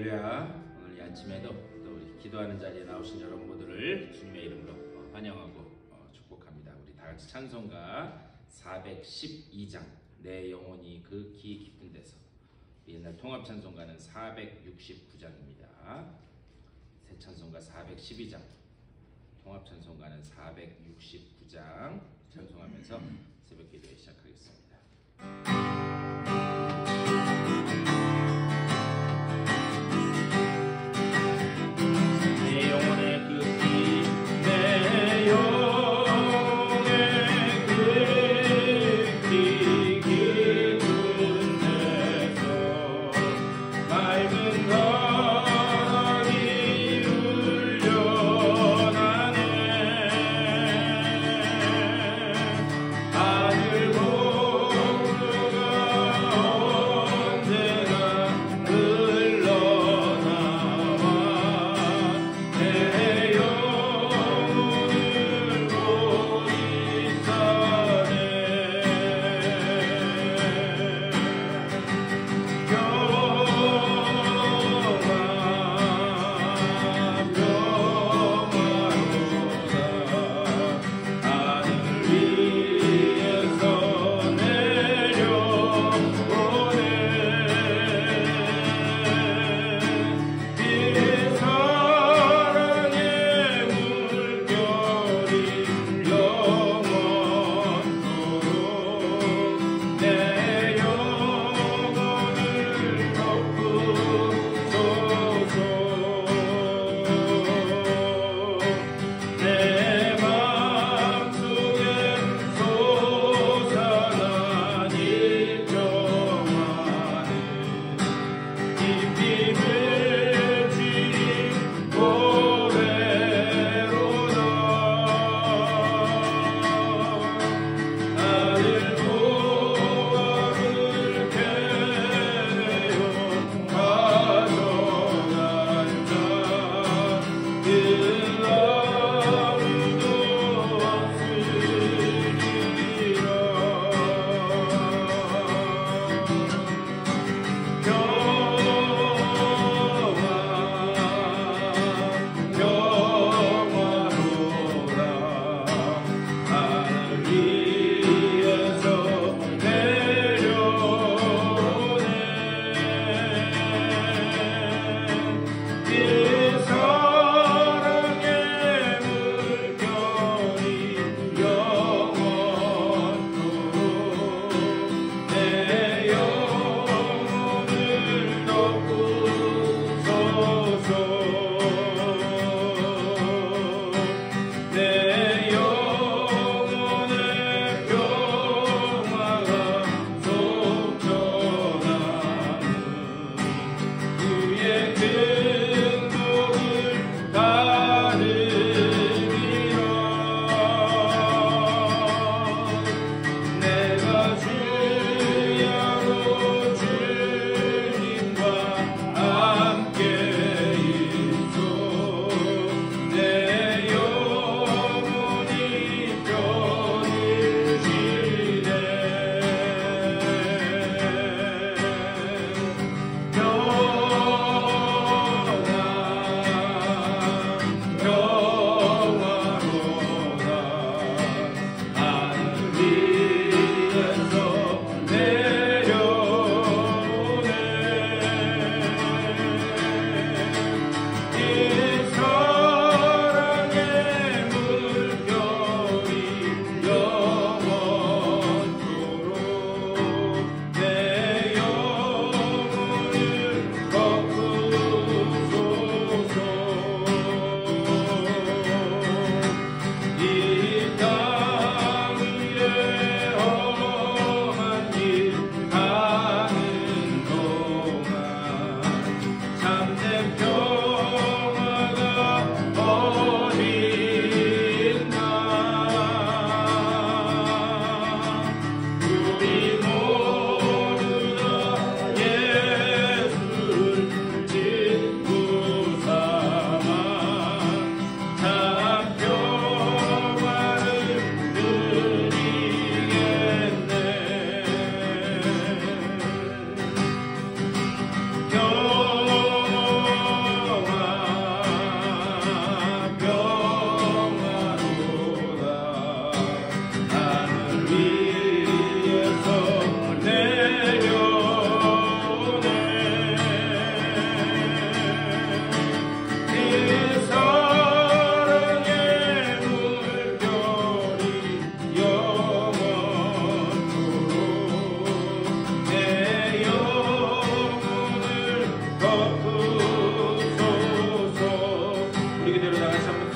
할렐루야. 오늘 이 아침에도 또 우리 기도하는 자리에 나오신 여러분 모두를 주님의 이름으로 환영하고 축복합니다. 우리 다 같이 찬송가 412장 내 영혼이 그 기 깊은 데서, 옛날 통합 찬송가는 469장입니다. 새 찬송가 412장, 통합 찬송가는 469장 찬송하면서 새벽 기도에 시작하겠습니다. 하늘 공주가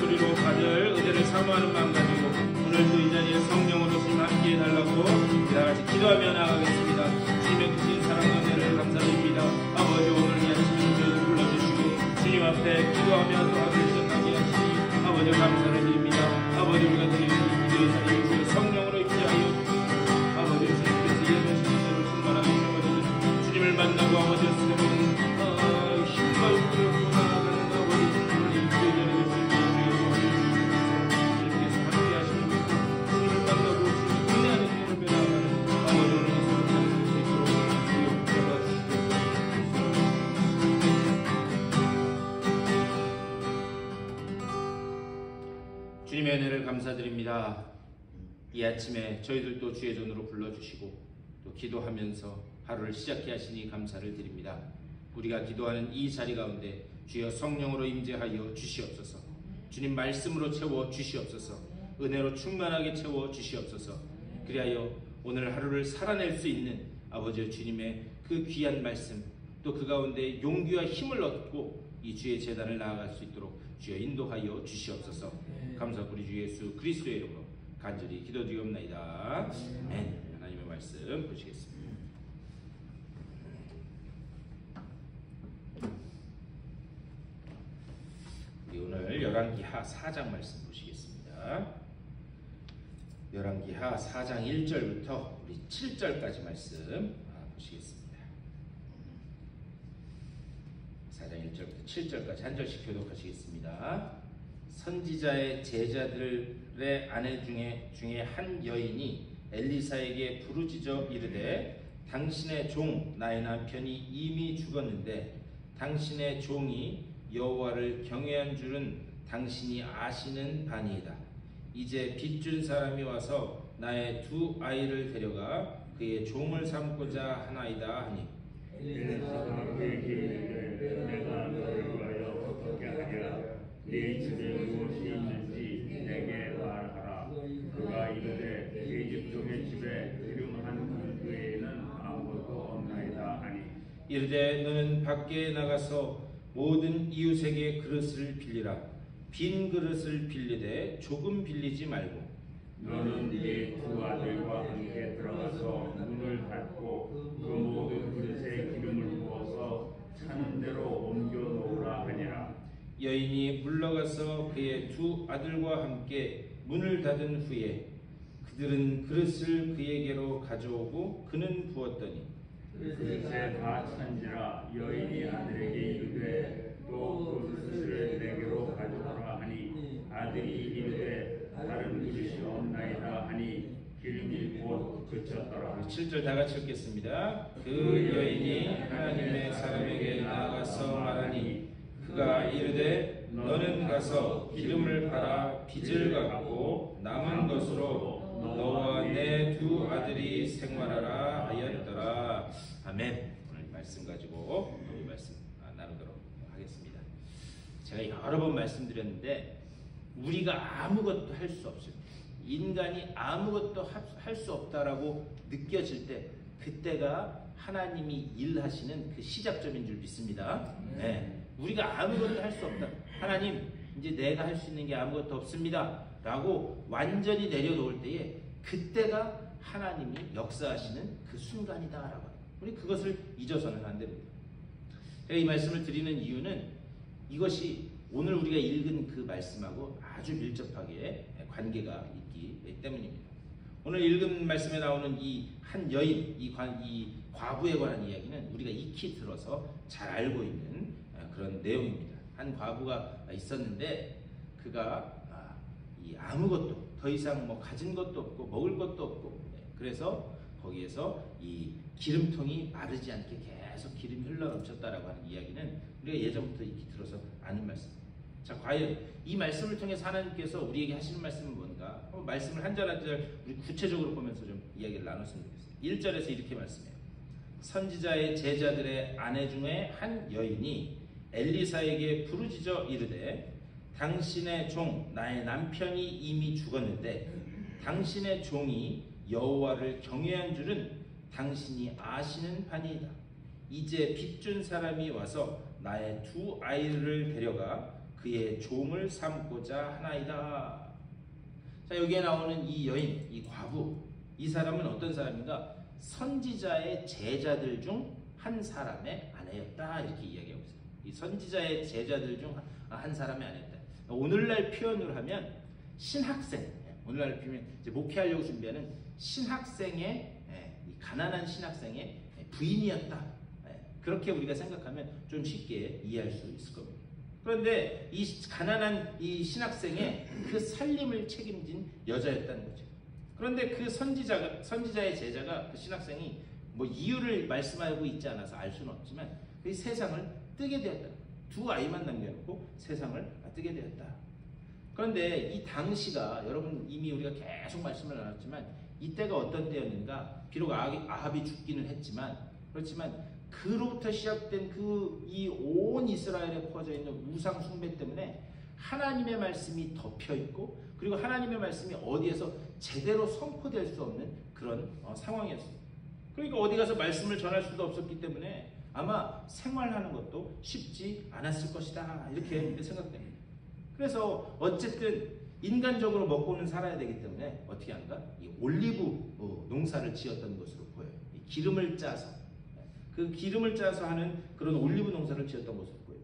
목소리로 받을 은혜를 사모하는 마음 가지고 오늘도 이 자리에 성령으로 주님 함께 해달라고 다 같이 기도하며 나아가겠습니다. 주님의 크신 사랑과 은혜를 감사드립니다. 아버지, 오늘 이 아침에 저희를 불러주시고 주님 앞에 기도하며 또 하루를 시작하게 하시니 아버지 감사를 드립니다. 아버지, 우리가 드리는 이 기도의 자리에 주여 성령으로 임재하여 아버지, 주님께서 예배하시는 대로 충만하게 채워주는 주님을 만나고 아버지 새로운 힘과 용기로 나아가는 아버지, 오늘 이 기도의 자리에 주님께서 주님께서 함께 하시는 주님을 만나고 주님을 은혜하는 길을 배나가는 아버지, 오늘 이 새로운 삶을 수 있도록 주여 도와주시옵소서. 주님의 은혜를 감사드립니다. 이 아침에 저희들도 주의 전으로 불러주시고 또 기도하면서 하루를 시작해 하시니 감사를 드립니다. 우리가 기도하는 이 자리 가운데 주여 성령으로 임재하여 주시옵소서. 주님 말씀으로 채워 주시옵소서. 은혜로 충만하게 채워 주시옵소서. 그리하여 오늘 하루를 살아낼 수 있는 아버지 주님의 그 귀한 말씀, 또 그 가운데 용기와 힘을 얻고 이 주의 제단을 나아갈 수 있도록 주여 인도하여 주시옵소서. 감사하고 우리 주 예수 그리스도의 이름으로 간절히 기도드리옵나이다. 아멘. 하나님의 말씀 보시겠습니다. 우리 오늘 열왕기하 4장 말씀 보시겠습니다. 열왕기하 4장 1절부터 우리 7절까지 말씀 보시겠습니다. 4장 1절부터 7절까지 한 절씩 교독하시겠습니다. 선지자의 제자들의 아내 중에 한 여인이 엘리사에게 부르짖어 이르되 당신의 종 나의 남편이 이미 죽었는데 당신의 종이 여호와를 경외한 줄은 당신이 아시는 바니이다. 이제 빚준 사람이 와서 나의 두 아이를 데려가 그의 종을 삼고자 하나이다 하니 엘리사가 그에게 이르되 내가 너를 위하여 어떻게 하랴. 네 집에 무엇이 있는지 내게 말하라. 그가 이르되 네 집종의 집에 기름 한 그릇 외에는 아무것도 없나이다 하니 이르되 너는 밖에 나가서 모든 이웃에게 그릇을 빌리라. 빈 그릇을 빌리되 조금 빌리지 말고 너는 네 두 아들과 함께 들어가서 문을 닫고 그 모든 그릇에 기름을 부어서 차는 대로 옮겨 놓으라 하니라. 여인이 물러가서 그의 두 아들과 함께 문을 닫은 후에 그들은 그릇을 그에게로 가져오고 그는 부었더니 그릇에 다 찬지라. 여인이 아들에게 이르되 또 그 그릇을 내게로 가져오라 하니 아들이 이르되 다른 그릇이 없나이다 하니 기름이 곧 그쳤더라. 7절 다 같이 읽겠습니다. 그 여인이 하나님의 사람에게 나아가서 말하니 그가 이르되 너는 가서 기름을 팔아 빚을 갚고 남은 것으로 너와 내 두 아들이 생활하라 하였더라. 아멘. 오늘 말씀 가지고 우리 말씀 나누도록 하겠습니다. 제가 여러 번 말씀드렸는데 우리가 아무것도 할 수 없어요. 인간이 아무것도 할 수 없다라고 느껴질 때 그때가 하나님이 일하시는 그 시작점인 줄 믿습니다. 네. 우리가 아무것도 할 수 없다. 하나님, 이제 내가 할 수 있는 게 아무것도 없습니다. 라고 완전히 내려놓을 때에 그때가 하나님이 역사하시는 그 순간이다. 라고. 우리 그것을 잊어서는 안 됩니다. 제가 이 말씀을 드리는 이유는 이것이 오늘 우리가 읽은 그 말씀하고 아주 밀접하게 관계가 있기 때문입니다. 오늘 읽은 말씀에 나오는 이 한 여인, 이 과부에 관한 이야기는 우리가 익히 들어서 잘 알고 있는 그런 내용입니다. 한 과부가 있었는데 그가 아무것도 더 이상 뭐 가진 것도 없고 먹을 것도 없고 그래서 거기에서 이 기름통이 마르지 않게 계속 기름이 흘러넘쳤다라고 하는 이야기는 우리가 예전부터 익히 들어서 아는 말씀입니다. 자, 과연 이 말씀을 통해서 하나님께서 우리에게 하시는 말씀은 뭔가? 말씀을 한 절 한 절 우리 구체적으로 보면서 좀 이야기를 나눴으면 좋겠습니다. 1절에서 이렇게 말씀해요. 선지자의 제자들의 아내 중에 한 여인이 엘리사에게 부르짖어 이르되 당신의 종 나의 남편이 이미 죽었는데 당신의 종이 여호와를 경외한 줄은 당신이 아시는 바니이다. 이제 빚준 사람이 와서 나의 두 아이를 데려가 그의 종을 삼고자 하나이다. 자, 여기에 나오는 이 여인, 이 과부, 이 사람은 어떤 사람인가? 선지자의 제자들 중 한 사람의 아내였다. 이렇게 이야기하고 있어요. 이 선지자의 제자들 중 한 사람의 아내였다. 오늘날 표현을 하면 신학생, 오늘날 표현 이제 목회하려고 준비하는 신학생의 이 가난한 신학생의 부인이었다. 그렇게 우리가 생각하면 좀 쉽게 이해할 수 있을 겁니다. 그런데 이 가난한 이 신학생의 그 살림을 책임진 여자였다는 거죠. 그런데 그 선지자의 제자가 그 신학생이 뭐 이유를 말씀하고 있지 않아서 알 수는 없지만 그 세상을 뜨게 되었다. 두 아이만 남겨놓고 세상을 뜨게 되었다. 그런데 이 당시가 여러분 이미 우리가 계속 말씀을 나눴지만 이때가 어떤 때였는가? 비록 아합이 죽기는 했지만 그렇지만 그로부터 시작된 그 이 온 이스라엘에 퍼져 있는 우상 숭배 때문에 하나님의 말씀이 덮여 있고 그리고 하나님의 말씀이 어디에서 제대로 선포될 수 없는 그런 상황이었습니다. 그러니까 어디 가서 말씀을 전할 수도 없었기 때문에 아마 생활하는 것도 쉽지 않았을 것이다 이렇게 생각됩니다. 그래서 어쨌든 인간적으로 먹고는 살아야 되기 때문에 어떻게 하는가? 이 올리브 농사를 지었던 것으로 보여요. 기름을 짜서 그 기름을 짜서 하는 그런 올리브 농사를 지었던 것으로 보여요.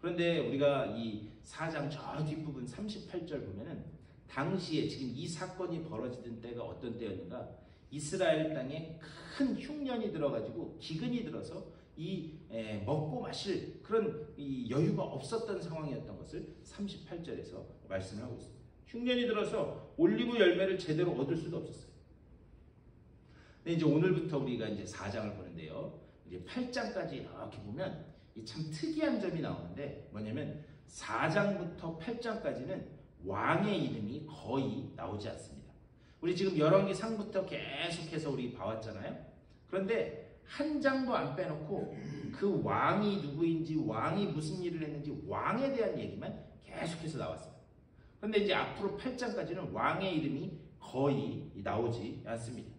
그런데 우리가 이 4장 저 뒷부분 38절 보면은 당시에 지금 이 사건이 벌어지던 때가 어떤 때였는가? 이스라엘 땅에 큰 흉년이 들어가지고 기근이 들어서 이 먹고 마실 그런 이 여유가 없었던 상황이었던 것을 38절에서 말씀을 하고 있습니다. 흉년이 들어서 올리브 열매를 제대로 얻을 수도 없었어요. 근데 이제 오늘부터 우리가 이제 4장을 보는데요. 이제 8장까지 이렇게 보면 참 특이한 점이 나오는데 뭐냐면 4장부터 8장까지는 왕의 이름이 거의 나오지 않습니다. 우리 지금 열왕기상부터 계속해서 우리 봐왔잖아요. 그런데 한 장도 안 빼놓고 그 왕이 누구인지 왕이 무슨 일을 했는지 왕에 대한 얘기만 계속해서 나왔어요. 그런데 이제 앞으로 8장까지는 왕의 이름이 거의 나오지 않습니다.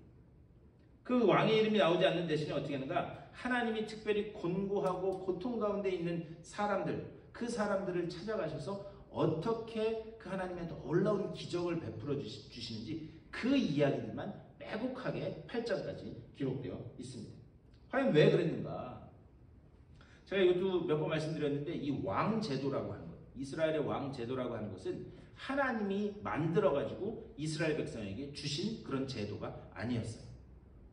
그 왕의 이름이 나오지 않는 대신에 어떻게 하는가? 하나님이 특별히 곤고하고 고통 가운데 있는 사람들, 그 사람들을 찾아가셔서 어떻게 그 하나님의 놀라운 기적을 베풀어 주시는지 그 이야기들만 빼곡하게 8장까지 기록되어 있습니다. 과연 왜 그랬는가? 제가 이것도 몇 번 말씀드렸는데 이 왕제도라고 하는 것, 이스라엘의 왕제도라고 하는 것은 하나님이 만들어가지고 이스라엘 백성에게 주신 그런 제도가 아니었어요.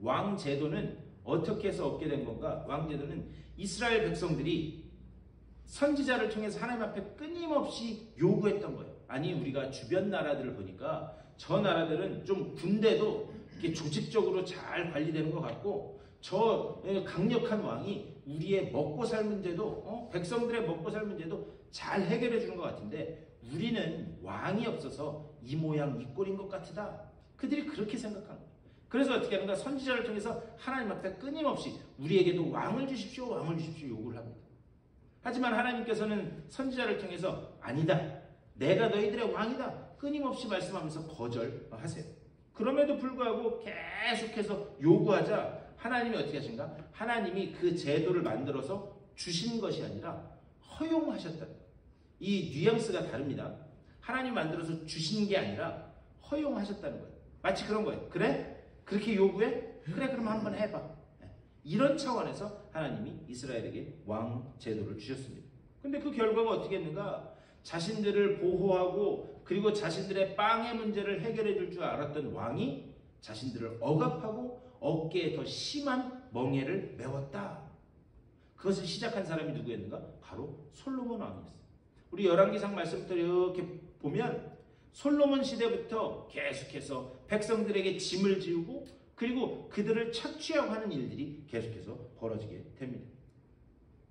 왕제도는 어떻게 해서 얻게 된 건가? 왕제도는 이스라엘 백성들이 선지자를 통해서 하나님 앞에 끊임없이 요구했던 거예요. 아니 우리가 주변 나라들을 보니까 저 나라들은 좀 군대도 이렇게 조직적으로 잘 관리되는 것 같고 저 강력한 왕이 우리의 먹고 살 문제도 백성들의 먹고 살 문제도 잘 해결해 주는 것 같은데 우리는 왕이 없어서 이 모양 이 꼴인 것 같으다. 그들이 그렇게 생각한 거예요. 그래서 어떻게 하는가? 선지자를 통해서 하나님 앞에 끊임없이 우리에게도 왕을 주십시오, 왕을 주십시오 요구를 합니다. 하지만 하나님께서는 선지자를 통해서 아니다. 내가 너희들의 왕이다. 끊임없이 말씀하면서 거절하세요. 그럼에도 불구하고 계속해서 요구하자 하나님이 어떻게 하신가? 하나님이 그 제도를 만들어서 주신 것이 아니라 허용하셨다. 이 뉘앙스가 다릅니다. 하나님 만들어서 주신 게 아니라 허용하셨다는 거예요. 마치 그런 거예요. 그래? 그렇게 요구해? 그래 그럼 한번 해봐. 이런 차원에서 하나님이 이스라엘에게 왕 제도를 주셨습니다. 근데 그 결과가 어떻게 했는가? 자신들을 보호하고 그리고 자신들의 빵의 문제를 해결해 줄 줄 알았던 왕이 자신들을 억압하고 어깨에 더 심한 멍에를 메웠다. 그것을 시작한 사람이 누구였는가? 바로 솔로몬 왕이었어요. 우리 열왕기상 말씀부터 이렇게 보면 솔로몬 시대부터 계속해서 백성들에게 짐을 지우고 그리고 그들을 착취하고 하는 일들이 계속해서 벌어지게 됩니다.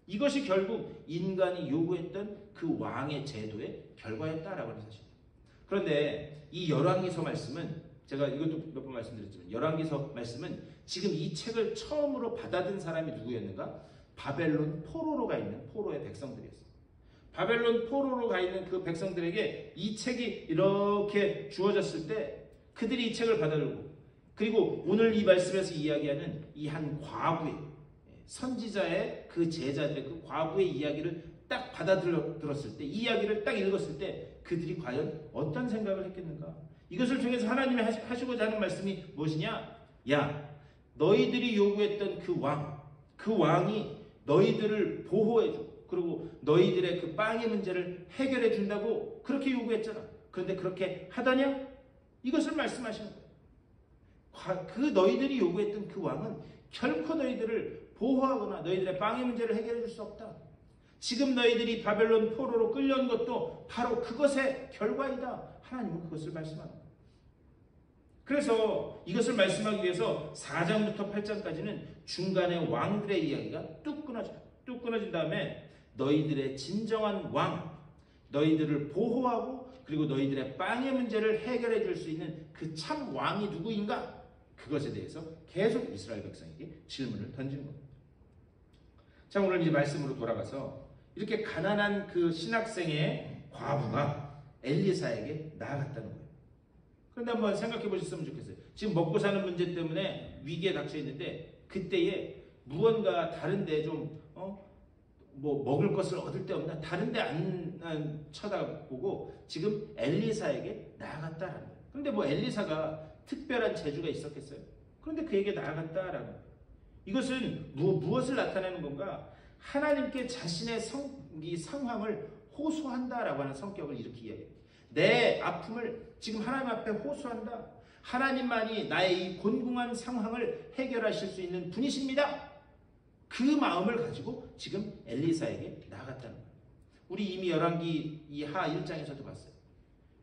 이것이 결국 인간이 요구했던 그 왕의 제도의 결과였다라고 하는 사실입니다. 그런데 이 열왕기서 말씀은 제가 이것도 몇 번 말씀드렸지만 열왕기서 말씀은 지금 이 책을 처음으로 받아든 사람이 누구였는가? 바벨론 포로로 가 있는 포로의 백성들이었어요. 바벨론 포로로 가 있는 그 백성들에게 이 책이 이렇게 주어졌을 때 그들이 이 책을 받아들고 그리고 오늘 이 말씀에서 이야기하는 이 한 과부의 선지자의 그 제자들의 그 과부의 이야기를 딱 받아들었을 때, 이 이야기를 딱 읽었을 때 그들이 과연 어떤 생각을 했겠는가? 이것을 통해서 하나님이 하시고자 하는 말씀이 무엇이냐? 야, 너희들이 요구했던 그 왕이 너희들을 보호해주고 그리고 너희들의 그 빵의 문제를 해결해 준다고 그렇게 요구했잖아. 그런데 그렇게 하더냐? 이것을 말씀하시는 거예요. 그 너희들이 요구했던 그 왕은 결코 너희들을 보호하거나 너희들의 빵의 문제를 해결해 줄 수 없다. 지금 너희들이 바벨론 포로로 끌려온 것도 바로 그것의 결과이다. 하나님은 그것을 말씀합니다. 그래서 이것을 말씀하기 위해서 4장부터 8장까지는 중간에 왕들의 이야기가 뚝 끊어져요. 뚝 끊어진 다음에 너희들의 진정한 왕, 너희들을 보호하고 그리고 너희들의 빵의 문제를 해결해 줄 수 있는 그 참 왕이 누구인가? 그것에 대해서 계속 이스라엘 백성에게 질문을 던진 겁니다. 자, 오늘 이제 말씀으로 돌아가서 이렇게 가난한 그 신학생의 과부가 엘리사에게 나아갔다는 거예요. 그런데 한번 생각해 보셨으면 좋겠어요. 지금 먹고 사는 문제 때문에 위기에 닥쳐 있는데 그때에 무언가 다른데 좀 뭐 먹을 것을 얻을 데 없나 다른데 안 쳐다보고 지금 엘리사에게 나아갔다라는 거예요. 그런데 뭐 엘리사가 특별한 재주가 있었겠어요? 그런데 그에게 나아갔다라는 거예요. 이것은 무엇을 나타내는 건가? 하나님께 자신의 이 상황을 호소한다라고 하는 성격을 이렇게 이야기해요. 내 아픔을 지금 하나님 앞에 호소한다. 하나님만이 나의 이 곤궁한 상황을 해결하실 수 있는 분이십니다. 그 마음을 가지고 지금 엘리사에게 나아갔다는 거예요. 우리 이미 열왕기 이 하 1장에서도 봤어요.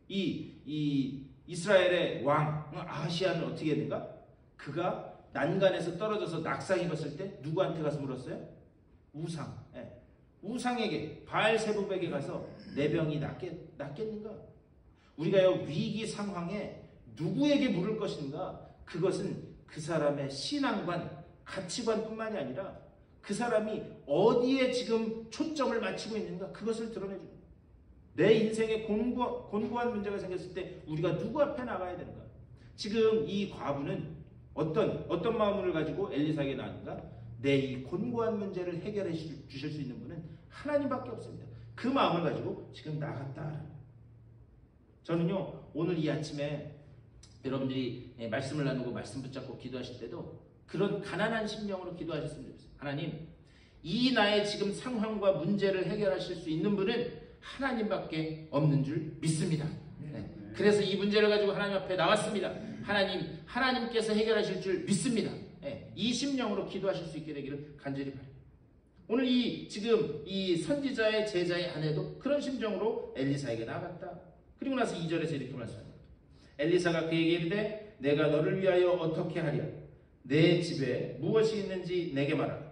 이 이스라엘의 왕 아하시아는 어떻게 했는가? 그가 난간에서 떨어져서 낙상 입었을 때 누구한테 가서 물었어요? 우상. 예. 우상에게 바알세붑에게 가서 내 병이 낫겠는가? 우리가요 위기 상황에 누구에게 물을 것인가? 그것은 그 사람의 신앙관, 가치관뿐만이 아니라 그 사람이 어디에 지금 초점을 맞추고 있는가? 그것을 드러내줍니다. 내 인생에 곤고한 문제가 생겼을 때 우리가 누구 앞에 나가야 되는가? 지금 이 과부는 어떤 마음을 가지고 엘리사에게 나왔는가? 내 이 곤고한 문제를 해결해 주실 수 있는 분은 하나님밖에 없습니다. 그 마음을 가지고 지금 나갔다. 저는요 오늘 이 아침에 여러분들이 말씀을 나누고 말씀 붙잡고 기도하실 때도 그런 가난한 심령으로 기도하셨으면 좋겠어요. 하나님, 이 나의 지금 상황과 문제를 해결하실 수 있는 분은 하나님밖에 없는 줄 믿습니다. 네. 그래서 이 문제를 가지고 하나님 앞에 나왔습니다. 하나님께서 해결하실 줄 믿습니다. 네. 이 심령으로 기도하실 수 있게 되기를 간절히 바랍니다. 오늘 지금 이 선지자의 제자의 아내도 그런 심정으로 엘리사에게 나갔다. 그리고 나서 2절에서 이렇게 말씀합니다. 엘리사가 그에게 이르되 내가 너를 위하여 어떻게 하랴? 내 집에 무엇이 있는지 내게 말하라.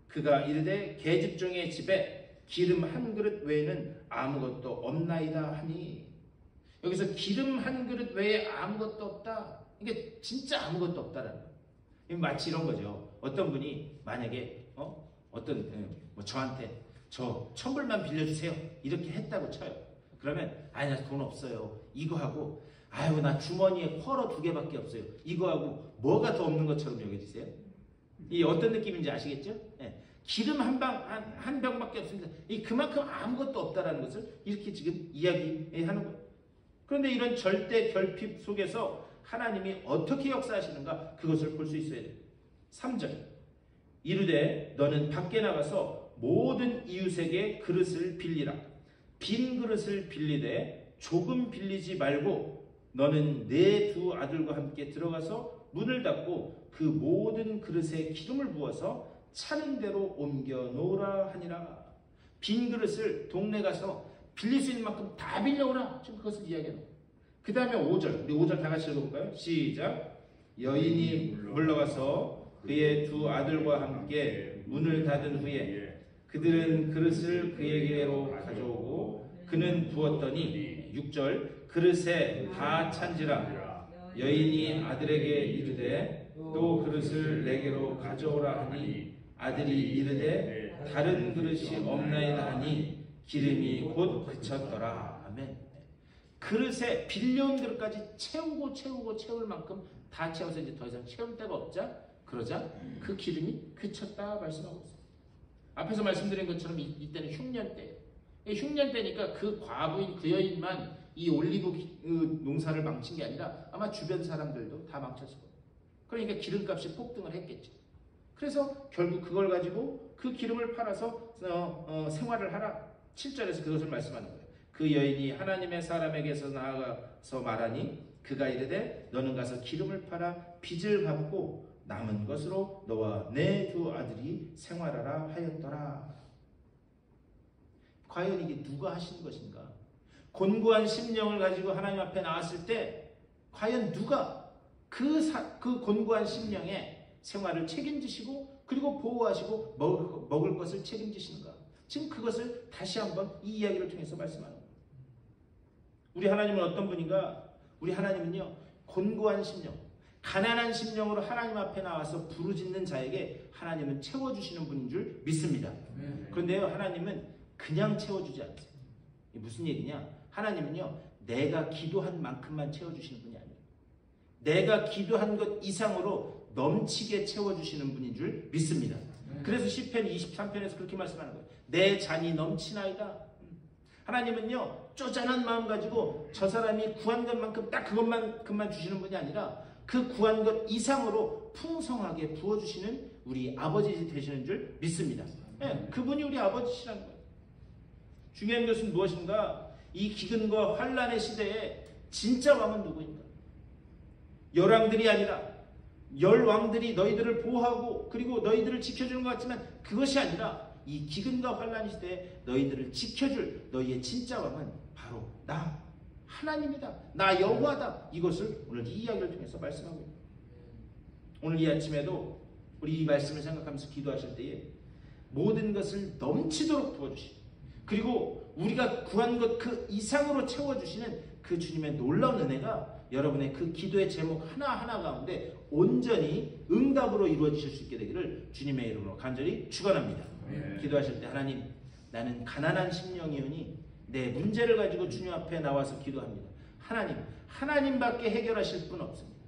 그가 이르되 계집종의 집에 기름 한 그릇 외에는 아무것도 없나이다 하니, 여기서 기름 한 그릇 외에 아무것도 없다. 이게 진짜 아무것도 없다라는 거예요. 마치 이런 거죠. 어떤 분이 만약에 저한테 저 1,000불만 빌려주세요 이렇게 했다고 쳐요. 그러면 아니 나 돈 없어요. 이거 하고 아유 나 주머니에 쿼러 2개밖에 없어요. 이거 하고 뭐가 더 없는 것처럼 여겨지세요? 이 어떤 느낌인지 아시겠죠? 네. 기름 한 병밖에 없습니다. 그만큼 아무것도 없다라는 것을 이렇게 지금 이야기하는 거예요. 그런데 이런 절대 결핍 속에서 하나님이 어떻게 역사하시는가 그것을 볼 수 있어야 돼요. 3절 이르되 너는 밖에 나가서 모든 이웃에게 그릇을 빌리라. 빈 그릇을 빌리되 조금 빌리지 말고 너는 내 2 아들과 함께 들어가서 문을 닫고 그 모든 그릇에 기름을 부어서 차는 대로 옮겨 놓으라 하니라. 빈 그릇을 동네 가서 빌릴 수 있는 만큼 다 빌려오라. 지금 그것을 이야기해요. 그 다음에 5절 우리 5절 다 같이 읽어볼까요? 시작. 여인이 물러가서 그의 2 아들과 함께 문을 닫은 후에 그들은 그릇을 그에게로 가져오고 그는 부었더니 6절 그릇에 다 찬지라. 여인이 아들에게 이르되 또 그릇을 내게로 가져오라 하니 아들이 이르되 다른 그릇이 없나이다 하니 기름이 곧 그쳤더라. 아멘. 그릇에 빌려온 그릇까지 채우고 채울 만큼 다 채워서 이제 더 이상 채울 데가 없자 그러자 그 기름이 그쳤다 말씀하고 있어요. 앞에서 말씀드린 것처럼 이때는 흉년 때. 흉년 때니까 그 과부인 그 여인만 이 올리브 농사를 망친 게 아니라 아마 주변 사람들도 다 망쳤을 거예요. 그러니까 기름값이 폭등을 했겠죠. 그래서 결국 그걸 가지고 그 기름을 팔아서 생활을 하라. 7절에서 그것을 말씀하는 거예요. 그 여인이 하나님의 사람에게서 나아가서 말하니 그가 이르되 너는 가서 기름을 팔아 빚을 갚고 남은 것으로 너와 내 두 아들이 생활하라 하였더라. 과연 이게 누가 하신 것인가? 곤고한 심령을 가지고 하나님 앞에 나왔을 때 과연 누가 그 곤고한 심령의 생활을 책임지시고 그리고 보호하시고 먹을 것을 책임지시는가? 지금 그것을 다시 한번 이 이야기를 통해서 말씀하는 거예요. 우리 하나님은 어떤 분인가? 우리 하나님은요, 곤고한 심령, 가난한 심령으로 하나님 앞에 나와서 부르짖는 자에게 하나님은 채워주시는 분인 줄 믿습니다. 그런데요, 하나님은 그냥 채워주지 않으세요. 이게 무슨 얘기냐? 하나님은요, 내가 기도한 만큼만 채워주시는 분이 아니에요. 내가 기도한 것 이상으로 넘치게 채워주시는 분인 줄 믿습니다. 그래서 시편 23편에서 그렇게 말씀하는 거예요. 내 잔이 넘치나이다. 하나님은요, 쪼잔한 마음 가지고 저 사람이 구한 것만큼 딱 그것만큼만 주시는 분이 아니라 그 구한 것 이상으로 풍성하게 부어주시는 우리 아버지 되시는 줄 믿습니다. 네, 그분이 우리 아버지시라는 거예요. 중요한 것은 무엇인가? 이 기근과 환란의 시대에 진짜 왕은 누구인가? 열왕들이 아니라 열왕들이 너희들을 보호하고 그리고 너희들을 지켜주는 것 같지만 그것이 아니라 이 기근과 환란 시대에 너희들을 지켜줄 너희의 진짜 왕은 바로 나 하나님이다. 나 여호와다. 이것을 오늘 이 이야기를 통해서 말씀하고 있습니다. 오늘 이 아침에도 우리 이 말씀을 생각하면서 기도하실 때에 모든 것을 넘치도록 부어주시고 그리고 우리가 구한 것 그 이상으로 채워주시는 그 주님의 놀라운 은혜가 여러분의 그 기도의 제목 하나하나 가운데 온전히 응답으로 이루어지실 수 있게 되기를 주님의 이름으로 간절히 축원합니다. 기도하실 때 하나님, 나는 가난한 심령이오니 내 문제를 가지고 주님 앞에 나와서 기도합니다. 하나님밖에 해결하실 분 없습니다.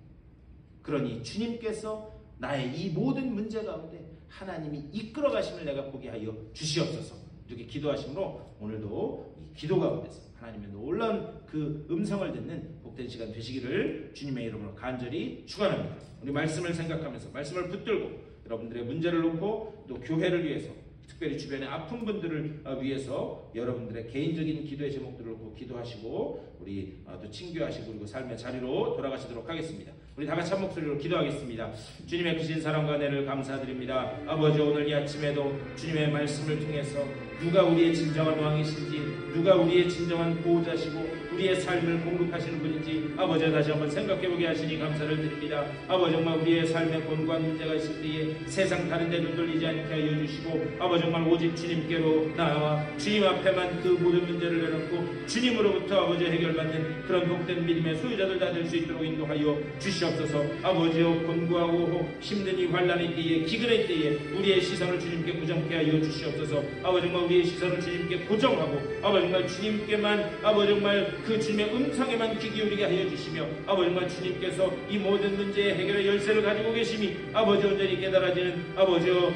그러니 주님께서 나의 이 모든 문제 가운데 하나님이 이끌어 가심을 내가 보게 하여 주시옵소서. 이렇게 기도하심으로 오늘도 이 기도 가운데서 하나님의 놀라운 그 음성을 듣는 복된 시간 되시기를 주님의 이름으로 간절히 축원합니다. 우리 말씀을 생각하면서 말씀을 붙들고 여러분들의 문제를 놓고 또 교회를 위해서 특별히 주변의 아픈 분들을 위해서 여러분들의 개인적인 기도의 제목들을 놓고 기도하시고 우리 또 친교하시고 그리고 삶의 자리로 돌아가시도록 하겠습니다. 우리 다 같이 한 목소리로 기도하겠습니다. 주님의 크신 사랑과 은혜를 감사드립니다. 아버지, 오늘 이 아침에도 주님의 말씀을 통해서 누가 우리의 진정한 왕이신지, 누가 우리의 진정한 보호자시고 우리의 삶을 공급하시는 분인지 아버지 다시 한번 생각해보게 하시니 감사를 드립니다. 아버지, 정말 우리의 삶에 곤고한 문제가 있을 때에 세상 다른 데 눈 돌리지 않게 하여 주시고 아버지 정말 오직 주님께로 나와 주님 앞에만 그 모든 문제를 내놓고 주님으로부터 아버지 해결받는 그런 복된 믿음의 소유자들 다 될 수 있도록 인도하여 주시옵소서. 아버지여, 곤고하고 힘든 이 환난의 때에 기근의 때에 우리의 시선을 주님께 고정케 하여 주시옵소서. 아버지 정말 우리의 시선을 주님께 고정하고 아버지 정말 주님께만 아버지 정말 그 주님의 음성에만 귀 기울이게 하여 주시며 아버지 정말 주님께서 이 모든 문제의 해결의 열쇠를 가지고 계심이 아버지 온전히 깨달아지는 아버지여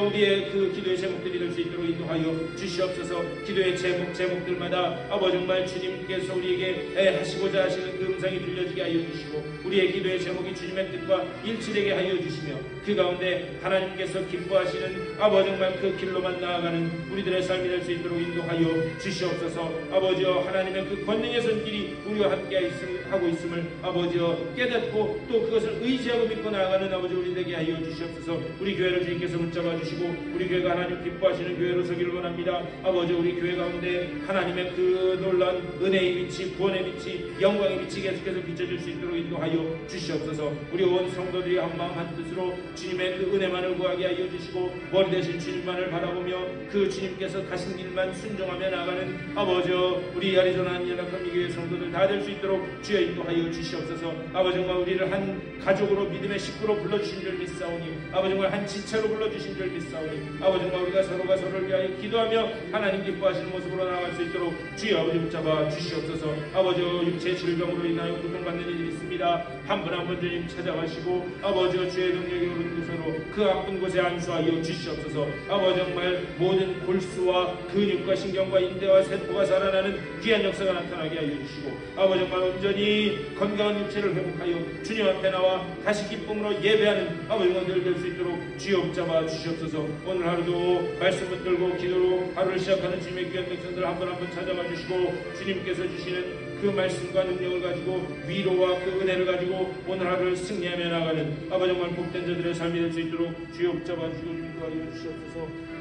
우리의 그 기도의 제목들이 될 수 있도록 인도하여 주시옵소서. 기도의 제목들마다 아버지 정말 주님께서 우리에게 하시고자 하시는 그 음성이 들려지게 하여 주시고 우리의 기도의 제목이 주님의 뜻과 일치되게 하여 주시며 그 가운데 하나님께서 기뻐하시는 아버지 정말 그 길로만 나아가는 우리들의 삶이 될 수 있도록 인도하여 주시옵소서. 아버지여, 하나님의 그 권능의 손길이 우리와 함께 하고 있음을 아버지여 깨닫고 또 그것을 의지하고 믿고 나아가는 아버지 우리 되게 하여 주시옵소서. 우리 교회를 주님께서 붙잡아 주시고 우리 교회가 하나님 기뻐하시는 교회로 서기를 원합니다. 아버지, 우리 교회 가운데 하나님의 그 놀라운 은혜의 빛이, 구원의 빛이, 영광의 빛이 계속해서 비춰질 수 있도록 인도하여 주시옵소서. 우리 온 성도들이 한마음 한뜻으로 주님의 그 은혜만을 구하게 하여 주시고 머리 대신 주님만을 바라보며 그 주님께서 가신 길만 순종하며 나가는 아버지여 우리 아리조나 연약한 이 교회 성도들 다 될 수 있도록 주여 인도하여 주시옵소서. 아버지 정말 우리를 한 가족으로 믿음의 식구로 불러주신 줄 믿사오니 아버지 정말 한 지체로 불러주신 줄 믿사오니 아버지 정말 우리가 서로가 서로를 위하여 기도하며 하나님 기뻐하시는 모습으로 나아갈 수 있도록 주여 아버지 붙잡아 주시옵소서. 아버지 육체 질병으로 인하여 고통받는 일이 있습니다. 한 분 한 분 주님 찾아가시고 아버지 주의 능력이 오른 곳으로 그 아픈 곳에 안수하여 주시옵소서. 아버지 정말 모든 골수와 근육과 신경과 인대와 세포가 살아나는 귀한 역사가 나타나게 하여 주시고 아버지 정말 온전히 건강한 육체를 회복하여 주님 앞에 나와 다시 기쁨으로 예배하는 아버지 정말 될 수 있도록 주여 붙잡아 주시옵소서. 오늘 하루도 말씀 붙들고 기도로 하루를 시작하는 주님의 귀한 백성들 한 분 한 분 찾아가 주시고 주님께서 주시는 그 말씀과 능력을 가지고 위로와 그 은혜를 가지고 오늘 하루를 승리하며 나가는 아버지 정말 복된 자들의 삶이 될 수 있도록 주여 붙잡아 주시고 주님께 하여 주시옵소서.